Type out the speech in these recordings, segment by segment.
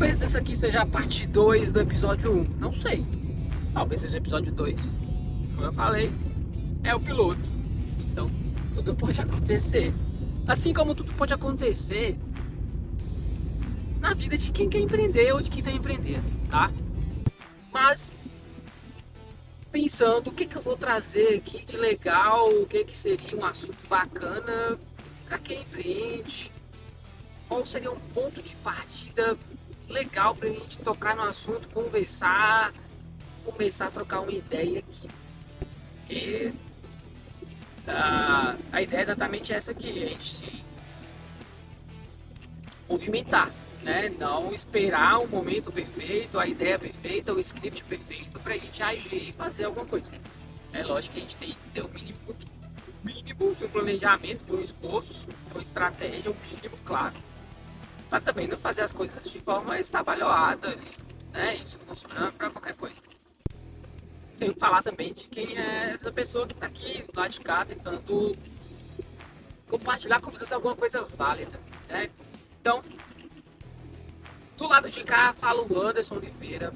Talvez essa aqui seja a parte 2 do episódio 1. Não sei. Talvez seja o episódio 2. Como eu falei, é o piloto. Então, tudo pode acontecer. Assim como tudo pode acontecer na vida de quem quer empreender ou de quem está empreendendo, tá? Mas, pensando o que eu vou trazer aqui de legal, o que seria um assunto bacana para quem empreende, qual seria um ponto de partida legal para a gente tocar no assunto, conversar, começar a trocar uma ideia aqui. Porque a ideia é exatamente essa aqui, a gente se movimentar, né? Não esperar o momento perfeito, a ideia perfeita, o script perfeito para a gente agir e fazer alguma coisa. É lógico que a gente tem que ter o mínimo de um planejamento, de um esforço, de uma estratégia, o mínimo, claro, para também não fazer as coisas de forma estabalhoada, né? Isso funciona para qualquer coisa. Tenho que falar também de quem é essa pessoa que está aqui do lado de cá tentando compartilhar com vocês alguma coisa válida, né? Então, do lado de cá fala o Anderson Oliveira.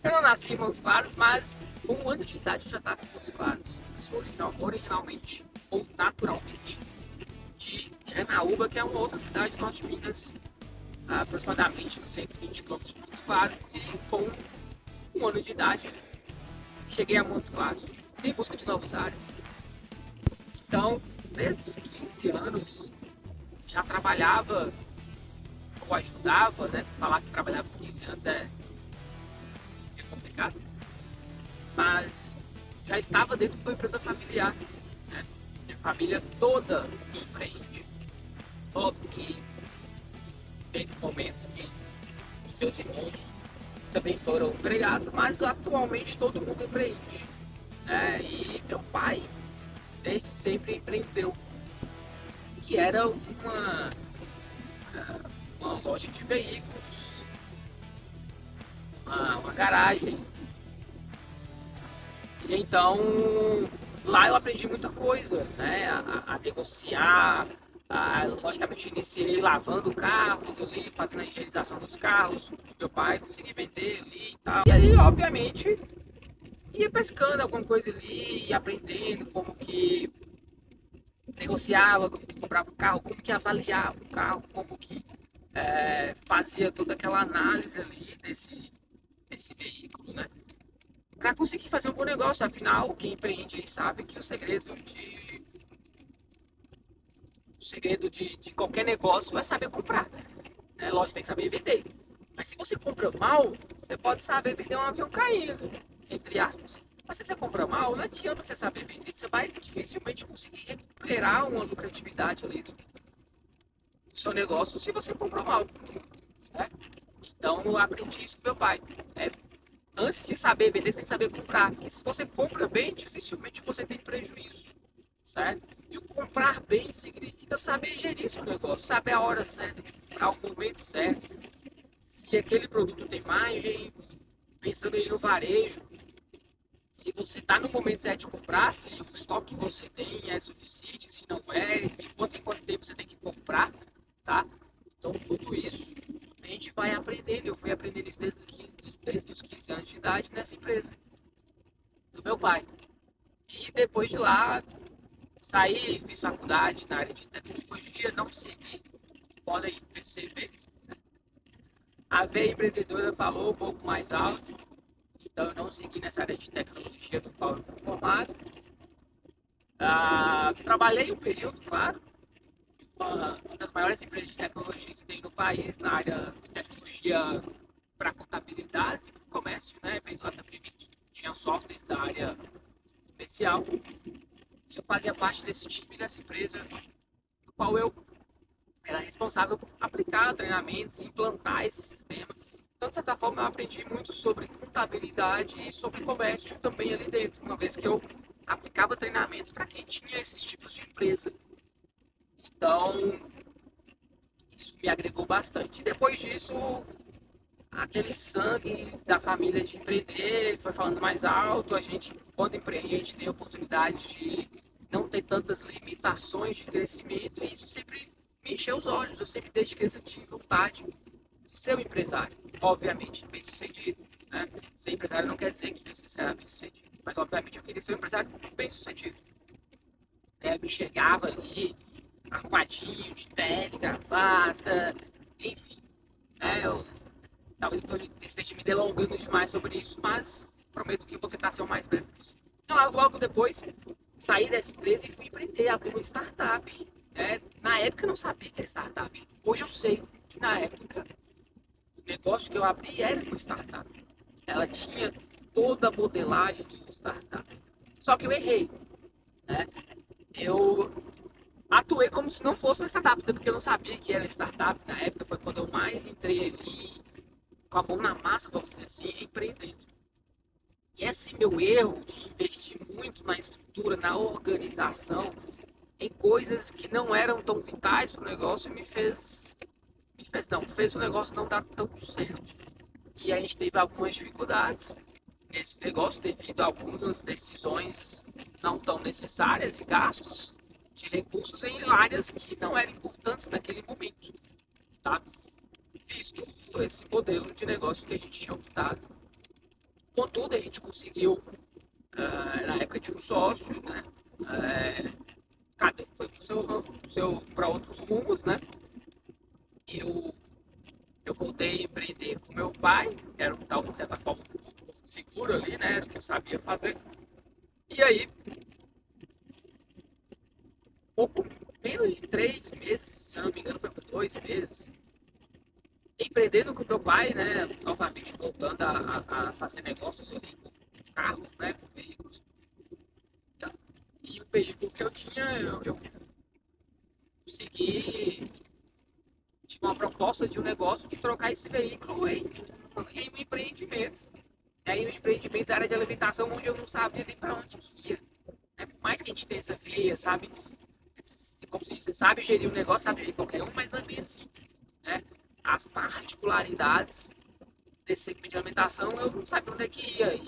Eu não nasci em Montes Claros, mas com 1 ano de idade eu já estava em Montes Claros. Eu sou originalmente ou naturalmente de Janaúba, que é uma outra cidade do norte de Minas, aproximadamente uns 120 quilômetros de Montes Claros, e com 1 ano de idade cheguei a Montes Claros em busca de novos ares. Então, desde os 15 anos já trabalhava ou ajudava, né? Falar que trabalhava com 15 anos é complicado, mas já estava dentro de uma empresa familiar, né? Minha família toda empreende. Óbvio que teve momentos que meus irmãos também foram empregados, mas atualmente todo mundo empreende, né? E meu pai desde sempre empreendeu, que era uma loja de veículos, uma garagem. E então lá eu aprendi muita coisa, né? A negociar. Logicamente iniciei lavando carros ali, fazendo a higienização dos carros, meu pai conseguia vender ali e tal. E aí, obviamente, ia pescando alguma coisa ali, ia aprendendo como que negociava, como que comprava um carro, como que avaliava um carro, como que fazia toda aquela análise ali desse veículo, né? Para conseguir fazer um bom negócio. Afinal, quem empreende aí sabe que o segredo de qualquer negócio é saber comprar, né? Lógico, tem que saber vender. Mas se você compra mal, você pode saber vender um avião caindo, entre aspas. Mas se você compra mal, não adianta você saber vender. Você vai dificilmente conseguir recuperar uma lucratividade ali do seu negócio se você comprou mal, certo? Então eu aprendi isso com meu pai. Antes de saber vender, você tem que saber comprar. Porque se você compra bem, dificilmente você tem prejuízo, certo? E o comprar bem significa saber gerir seu negócio, saber a hora certa de comprar, o momento certo, se aquele produto tem margem, pensando aí no varejo, se você está no momento certo de comprar, se o estoque que você tem é suficiente, se não é, de quanto em quanto tempo você tem que comprar, tá? Então tudo isso a gente vai aprendendo. Eu fui aprendendo isso desde os 15 anos de idade nessa empresa do meu pai. E depois de lá, saí, fiz faculdade na área de tecnologia, não segui, podem perceber. A veia empreendedora falou um pouco mais alto, então eu não segui nessa área de tecnologia do qual eu fui formado. Trabalhei um período, claro, uma das maiores empresas de tecnologia que tem no país, na área de tecnologia para contabilidade e para o comércio, né? Lá também tinha softwares da área comercial. E eu fazia parte desse time, dessa empresa, no qual eu era responsável por aplicar treinamentos e implantar esse sistema. Então, de certa forma, eu aprendi muito sobre contabilidade e sobre comércio também ali dentro, uma vez que eu aplicava treinamentos para quem tinha esses tipos de empresa. Então, isso me agregou bastante. E depois disso, aquele sangue da família de empreender foi falando mais alto. A gente, quando empreende, a gente tem a oportunidade de não ter tantas limitações de crescimento, e isso sempre me encheu os olhos. Eu sempre, desde criança, tive vontade de ser um empresário, obviamente, bem sucedido, né? Ser empresário não quer dizer que você será bem sucedido, mas obviamente eu queria ser um empresário bem sucedido. Eu me enxergava ali, arrumadinho, de terno, gravata, enfim. Talvez eu esteja me delongando demais sobre isso, mas prometo que vou tentar ser o mais breve possível. Então, logo depois, saí dessa empresa e fui empreender, abrir uma startup. Na época eu não sabia que era startup. Hoje eu sei que na época o negócio que eu abri era uma startup. Ela tinha toda a modelagem de uma startup. Só que eu errei. Né? Eu atuei como se não fosse uma startup, porque eu não sabia que era startup. Na época foi quando eu mais entrei ali, com a mão na massa, vamos dizer assim, empreendendo. E esse meu erro de investir muito na estrutura, na organização, em coisas que não eram tão vitais para o negócio, fez o negócio não dar tão certo. E a gente teve algumas dificuldades nesse negócio devido a algumas decisões não tão necessárias e gastos de recursos em áreas que não eram importantes naquele momento, tá? Visto esse modelo de negócio que a gente tinha optado. Contudo, a gente conseguiu, na época tinha um sócio, né? Cada um foi para outros rumos, né? Eu voltei a empreender com meu pai, era um tal, de certa forma, seguro ali, né? Era o que eu sabia fazer. E aí, pouco menos de 3 meses, se não me engano, foi por 2 meses, empreendendo com meu pai, né? Novamente voltando a fazer negócios ali com carros, né? Com veículos. E o veículo que eu tinha, eu consegui. Tinha uma proposta de um negócio de trocar esse veículo em um empreendimento. Aí um empreendimento da área de alimentação onde eu não sabia nem para onde que ia. Por mais que a gente tenha essa veia, sabe? Como se diz, você sabe gerir um negócio, sabe gerir qualquer um, mas não é bem assim. Né? As particularidades desse segmento de alimentação eu não sabia onde é que ia.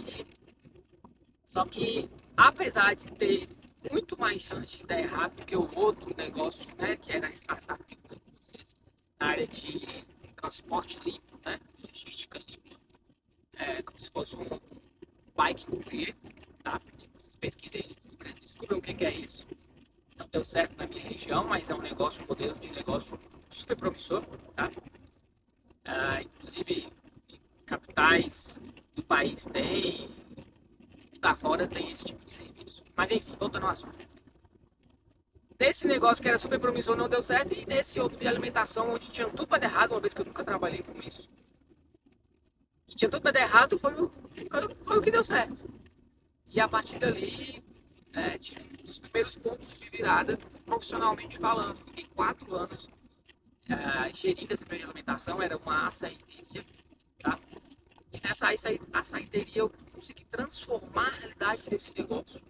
Só que, apesar de ter muito mais chance de dar errado do que o outro negócio, né, que era a startup que eu com vocês, na área de transporte limpo, né, logística limpa, como se fosse um bike courier, tá? Vocês pesquisem, descubram o que é isso. Não deu certo na minha região, mas é um negócio, um modelo de negócio super promissor, tá? Inclusive, capitais do país tem, e lá fora tem esse tipo de serviço. Mas enfim, voltando ao assunto. Nesse negócio que era super promissor não deu certo, e nesse outro de alimentação, onde tinha tudo para dar errado, uma vez que eu nunca trabalhei com isso, que tinha tudo para dar errado, foi o que deu certo. E a partir dali, tive um dos primeiros pontos de virada, profissionalmente falando. Fiquei 4 anos gerindo essa empresa de alimentação, era uma açaiteria, tá? E nessa açaiteria eu consegui transformar a realidade desse negócio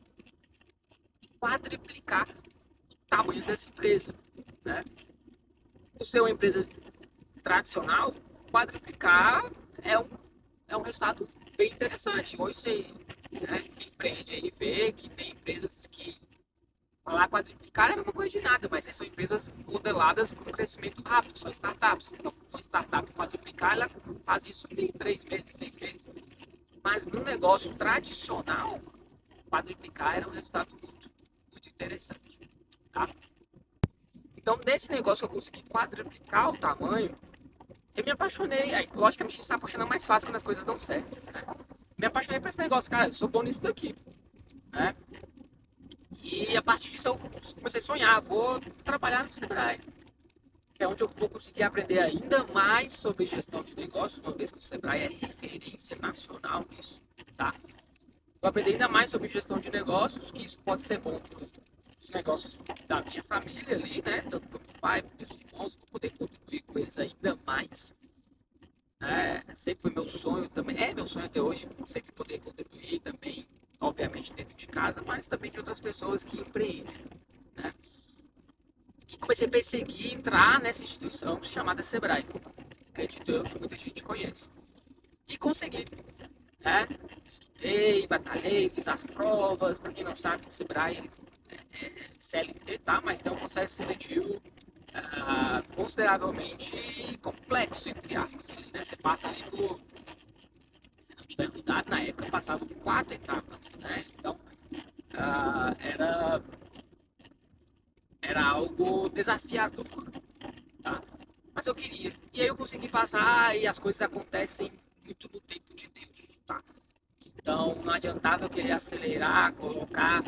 e quadriplicar o tamanho dessa empresa, né? Por ser uma empresa tradicional, quadriplicar é um resultado bem interessante. Hoje você, quem empreende aí vê que tem empresas que falar quadriplicar é a mesma coisa de nada, mas são empresas modeladas para um crescimento rápido, são startups. Então, uma startup quadriplicar, ela faz isso em 3 meses, 6 meses. Mas no negócio tradicional, quadriplicar era um resultado muito, muito interessante. Tá? Então, nesse negócio eu consegui quadriplicar o tamanho, eu me apaixonei. Aí, logicamente, a gente se apaixona mais fácil quando as coisas dão certo. Né? Me apaixonei por esse negócio, cara, eu sou bom nisso daqui. Né? E a partir disso eu comecei a sonhar, vou trabalhar no Sebrae, que é onde eu vou conseguir aprender ainda mais sobre gestão de negócios, uma vez que o Sebrae é referência nacional nisso, tá? Vou aprender ainda mais sobre gestão de negócios, que isso pode ser bom para os negócios da minha família ali, né? Tanto para o meu pai, para meus irmãos, vou poder contribuir com eles ainda mais. Sempre foi meu sonho também, é meu sonho até hoje, sempre poder contribuir também, obviamente dentro de casa, mas também de outras pessoas que empreendem, né? E comecei a perseguir entrar nessa instituição chamada Sebrae, acredito eu que muita gente conhece, e consegui, né? Estudei, batalhei, fiz as provas. Para quem não sabe, o Sebrae é CLT, tá? Mas tem um processo seletivo consideravelmente complexo, entre aspas, ali, né? Você passa ali por, se não tiver mudado, na época passava por 4 etapas, né? Então, era, era algo desafiador, tá? Mas eu queria. E aí eu consegui passar e as coisas acontecem muito no tempo de Deus, tá? Então, não adiantava eu querer acelerar, colocar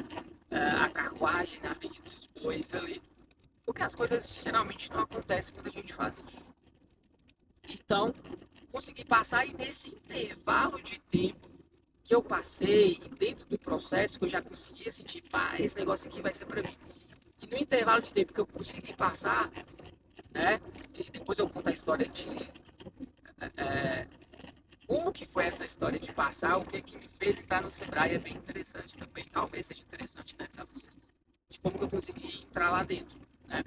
a carruagem na frente dos bois ali, porque as coisas geralmente não acontecem quando a gente faz isso. Então, consegui passar e nesse intervalo de tempo que eu passei e dentro do processo que eu já conseguia sentir, pá, esse negócio aqui vai ser para mim. E no intervalo de tempo que eu consegui passar, né, e depois eu conto a história de como que foi essa história de passar, o que que me fez entrar no Sebrae é bem interessante também, talvez seja interessante, né, para vocês, de como que eu consegui entrar lá dentro, né.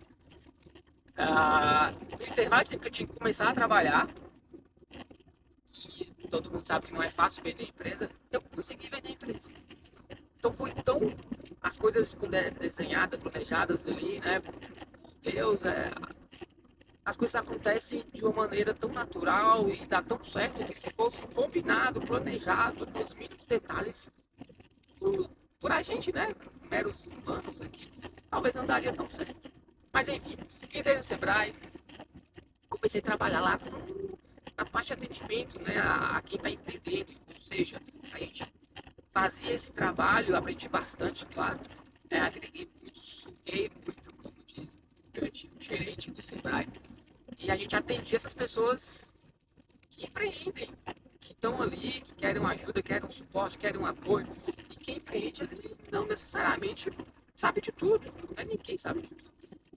No intervalo de tempo que eu tinha que começar a trabalhar, que todo mundo sabe que não é fácil vender empresa, eu consegui vender empresa. Então foi tão as coisas desenhadas, planejadas ali, né? Por Deus, as coisas acontecem de uma maneira tão natural e dá tão certo que se fosse combinado, planejado, nos mínimos detalhes por a gente, né? Meros humanos aqui, talvez não daria tão certo. Mas enfim, entrei no Sebrae, comecei a trabalhar lá na parte de atendimento, né? A quem está empreendendo, ou seja, a gente fazia esse trabalho, aprendi bastante, claro, agreguei muito, suguei muito, como diz o antigo gerente do Sebrae, e a gente atendia essas pessoas que empreendem, que estão ali, que querem uma ajuda, querem um suporte, querem um apoio, e quem empreende ali não necessariamente sabe de tudo, né? Ninguém sabe de tudo.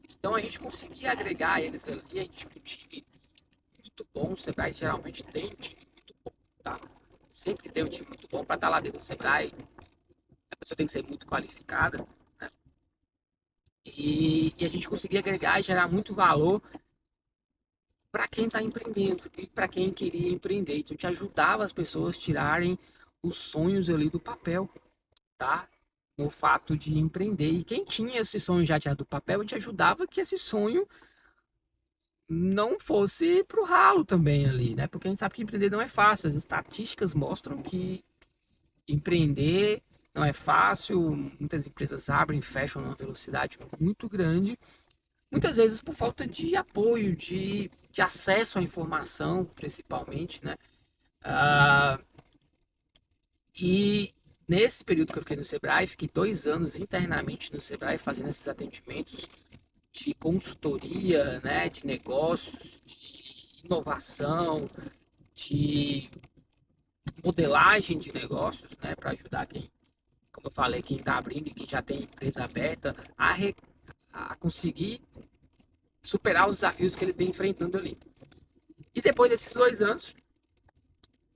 Então a gente conseguia agregar eles ali, a gente tinha um time muito bom, o Sebrae geralmente tem um time muito bom, tá? Sempre tem um time muito bom para estar lá dentro do Sebrae, a pessoa tem que ser muito qualificada, né? E a gente conseguia agregar e gerar muito valor para quem está empreendendo e para quem queria empreender. Então, te ajudava as pessoas a tirarem os sonhos ali do papel, tá? No fato de empreender. E quem tinha esse sonho já tirado do papel, a gente ajudava que esse sonho não fosse pro ralo também ali, né? Porque a gente sabe que empreender não é fácil. As estatísticas mostram que empreender não é fácil, muitas empresas abrem e fecham numa velocidade muito grande, muitas vezes por falta de apoio, de acesso à informação, principalmente, né? Ah, e nesse período que eu fiquei no Sebrae, fiquei 2 anos internamente no Sebrae fazendo esses atendimentos de consultoria, né? De negócios, de inovação, de modelagem de negócios, né? Para ajudar quem, como eu falei, quem está abrindo e quem já tem empresa aberta, a conseguir superar os desafios que eles vêm enfrentando ali. E depois desses 2 anos,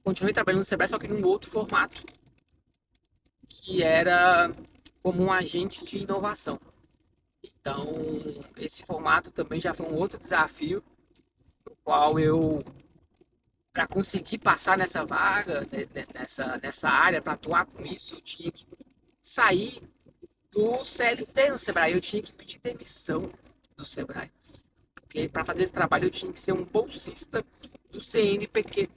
continuei trabalhando no Sebrae, só que num outro formato, que era como um agente de inovação. Então, esse formato também já foi um outro desafio, no qual eu, para conseguir passar nessa vaga, nessa área, para atuar com isso, eu tinha que sair do CLT no Sebrae, eu tinha que pedir demissão do Sebrae. Porque para fazer esse trabalho eu tinha que ser um bolsista do CNPq.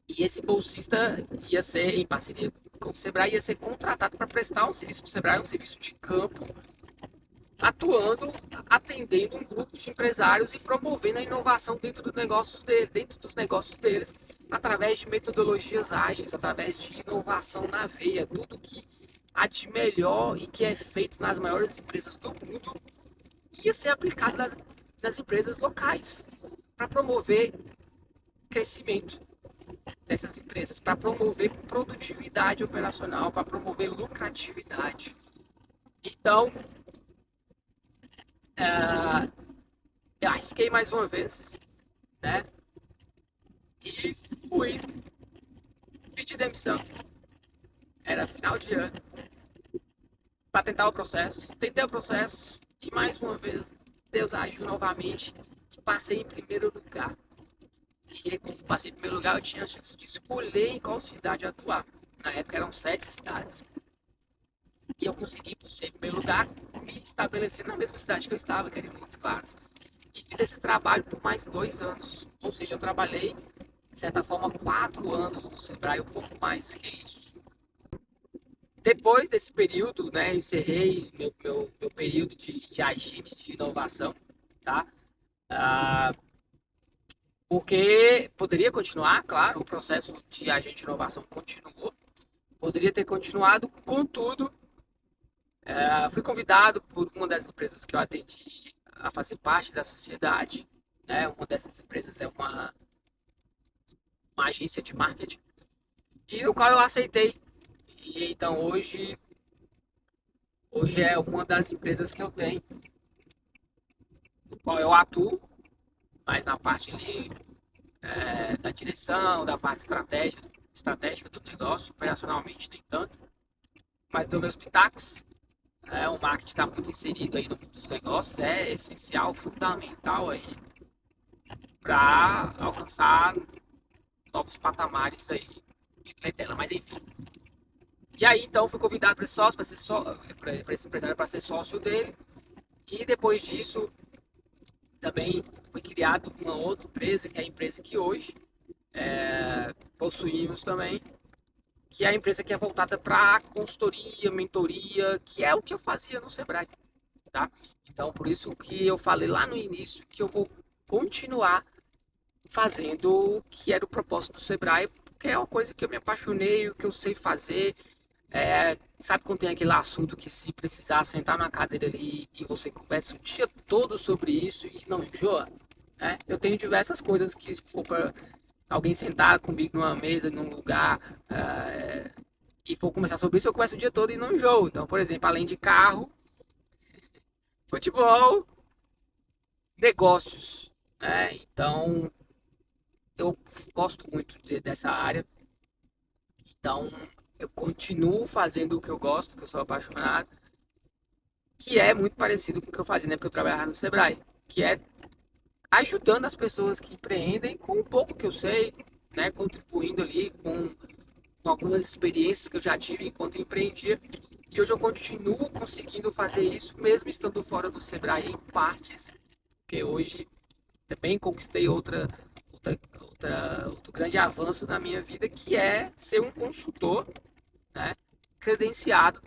E esse bolsista ia ser, em parceria com o Sebrae, ia ser contratado para prestar um serviço para o Sebrae, um serviço de campo, atuando, atendendo um grupo de empresários e promovendo a inovação dentro dos negócios deles, através de metodologias ágeis, através de inovação na veia, tudo que há de melhor e que é feito nas maiores empresas do mundo ia ser aplicado nas empresas locais para promover crescimento dessas empresas, para promover produtividade operacional, para promover lucratividade. Então, eu arrisquei mais uma vez, né? E fui pedir demissão. Era final de ano, para tentar o processo. Tentei o processo e mais uma vez Deus agiu novamente e passei em primeiro lugar. E quando passei em primeiro lugar, eu tinha a chance de escolher em qual cidade atuar. Na época eram 7 cidades. E eu consegui, por ser em primeiro lugar, me estabelecer na mesma cidade que eu estava, que era em Montes Claros. E fiz esse trabalho por mais 2 anos. Ou seja, eu trabalhei, de certa forma, 4 anos no Sebrae, um pouco mais que isso. Depois desse período, né, eu encerrei meu período de agente de inovação, tá? Ah, porque poderia continuar, claro, o processo de agente de inovação continuou, poderia ter continuado, contudo, fui convidado por uma das empresas que eu atendi a fazer parte da sociedade, né? Uma dessas empresas é uma agência de marketing, e o qual eu aceitei. E então hoje é uma das empresas que eu tenho, no qual eu atuo, mais na parte ali, da direção, da parte estratégica do negócio, operacionalmente nem tanto, mas dou meus pitacos. O marketing está muito inserido aí no mundo dos negócios, é essencial, fundamental aí para alcançar novos patamares aí de clientela, mas enfim. E aí então fui convidado para esse sócio, para esse empresário para ser sócio dele. E depois disso também foi criado uma outra empresa, que é a empresa que hoje possuímos também, que é a empresa que é voltada para consultoria, mentoria, que é o que eu fazia no Sebrae, tá? Então, por isso que eu falei lá no início que eu vou continuar fazendo o que era o propósito do Sebrae, porque é uma coisa que eu me apaixonei, o que eu sei fazer. Sabe quando tem aquele assunto que se precisar sentar na cadeira ali e você conversa o dia todo sobre isso e não enjoa? Eu tenho diversas coisas que se for para alguém sentar comigo numa mesa, num lugar, e for conversar sobre isso, eu converso o dia todo e não enjoo. Então, por exemplo, além de carro, futebol, negócios, né? Então, eu gosto muito dessa área. Então, eu continuo fazendo o que eu gosto, que eu sou apaixonado, que é muito parecido com o que eu fazia, né? Porque eu trabalhava no Sebrae, que é ajudando as pessoas que empreendem com um pouco que eu sei, né? Contribuindo ali com algumas experiências que eu já tive enquanto empreendia. E hoje eu continuo conseguindo fazer isso, mesmo estando fora do Sebrae em partes, porque hoje também conquistei outro grande avanço na minha vida, que é ser um consultor, né, credenciado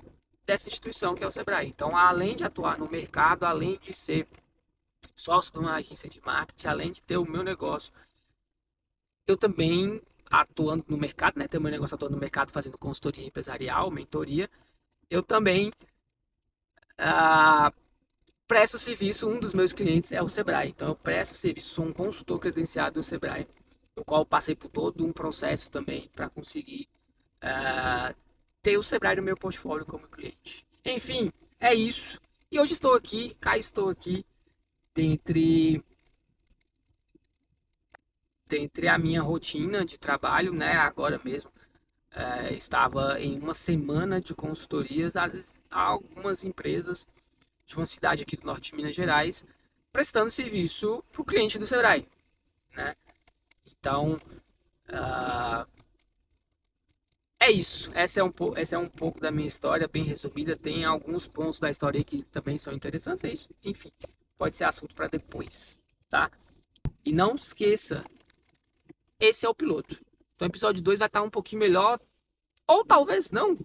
dessa instituição que é o Sebrae. Então, além de atuar no mercado, além de ser sócio de uma agência de marketing, além de ter o meu negócio, eu também atuando no mercado, né, ter o meu negócio atuando no mercado, fazendo consultoria empresarial, mentoria, eu também presto serviço, um dos meus clientes é o Sebrae. Então eu presto serviço, sou um consultor credenciado do Sebrae, no qual passei por todo um processo também para conseguir ter o Sebrae no meu portfólio como cliente. Enfim, é isso. E hoje cá estou aqui, dentre a minha rotina de trabalho, né? Agora mesmo estava em uma semana de consultorias, às vezes algumas empresas de uma cidade aqui do norte de Minas Gerais, prestando serviço para o cliente do Sebrae, né? Então, é isso. Essa é um pouco da minha história, bem resumida. Tem alguns pontos da história que também são interessantes. Enfim, pode ser assunto para depois, tá? E não esqueça, esse é o piloto. Então, o episódio 2 vai estar um pouquinho melhor, ou talvez não,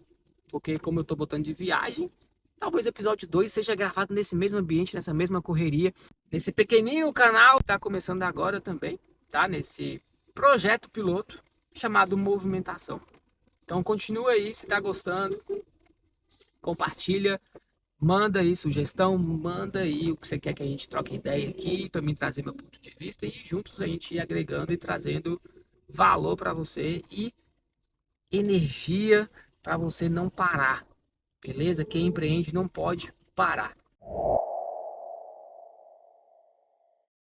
porque como eu estou botando de viagem, talvez o episódio 2 seja gravado nesse mesmo ambiente, nessa mesma correria, nesse pequenininho canal que está começando agora também, tá? Nesse projeto piloto chamado Movimentação. Então continua aí, se está gostando, compartilha, manda aí sugestão, manda aí o que você quer que a gente troque ideia aqui, para mim trazer meu ponto de vista, e juntos a gente ir agregando e trazendo valor para você e energia para você não parar, beleza? Quem empreende não pode parar.